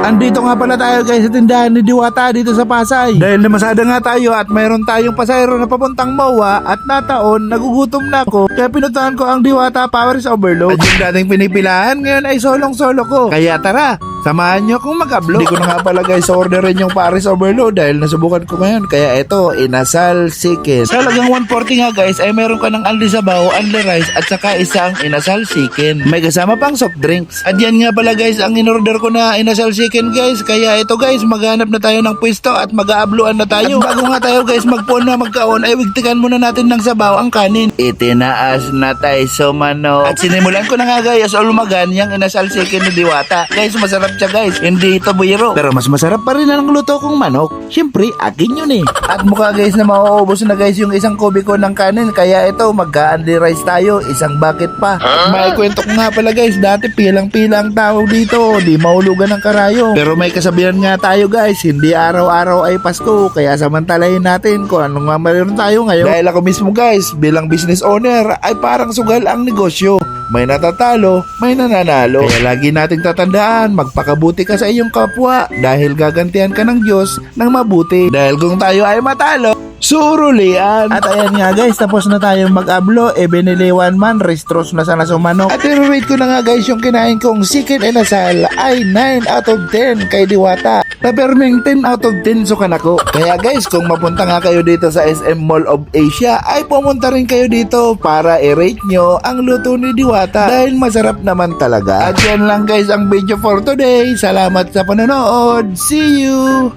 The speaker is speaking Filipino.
Andito nga pala tayo guys sa tindahan ni Diwata dito sa Pasay. Dahil namasada nga tayo at mayroon tayong pasayro na papuntang MOA at nataon nagugutom na ako. Kaya pinuntahan ko ang Diwata Powers Overload. At yung dating pinipilahan ngayon ay solong-solo ko. Kaya tara, samahan nyo akong mag-upload. Hindi ko na nga pala guys orderin yung Paris Overload dahil nasubukan ko ngayon. Kaya ito, inasal chicken. Sa halagang 140 nga guys ay meron ka ng unli sabaw, unli rice at saka isang inasal chicken. May kasama pang soft drinks. At yan nga pala guys ang in-order ko na inasal chicken guys. Kaya ito guys, maghanap na tayo ng pwesto at mag-aabluan na tayo. At bago nga tayo guys magpuon na magkaon ay wigtikan muna natin ng sabaw ang kanin. Itinaas na tayo so manok. At sinimulan ko na nga guys ulumagan yung inasal chicken ni Diwata. Guys masarap siya guys, hindi ito biro. Pero mas masarap pa rin ang luto kong manok. Siyempre akin yun eh. At mukha guys na mauubos na guys yung isang kubiko ng kanin. Kaya ito magka-unli rice tayo, isang bucket pa. May kwento ko nga pala guys, dati pilang-pilang tao dito, di mahulugan ng karayo. Pero may kasabihan nga tayo guys, hindi araw-araw ay Pasko. Kaya samantalahin natin kung anong mamaroon tayo ngayon. Dahil ako mismo guys, bilang business owner, ay parang sugal ang negosyo. May natatalo, may nananalo. Kaya lagi nating tatandaan, magpakabuti ka sa iyong kapwa dahil gagantihan ka ng Diyos ng mabuti. Dahil kung tayo ay matalo, surulian. At ayan nga guys, tapos na tayong mag-ablo. Binili 1 man, restros na sana sa manok. At i-rate ko na nga guys yung kinain kong chicken inasal ay 9 out of 10 kay Diwata. Naperming 10 out of 10 sukan ako. Kaya guys, kung mapunta nga kayo dito sa SM Mall of Asia, ay pumunta rin kayo dito para i-rate nyo ang luto ni Diwata dahil masarap naman talaga. At yan lang guys ang video for today. Salamat sa panonood. See you!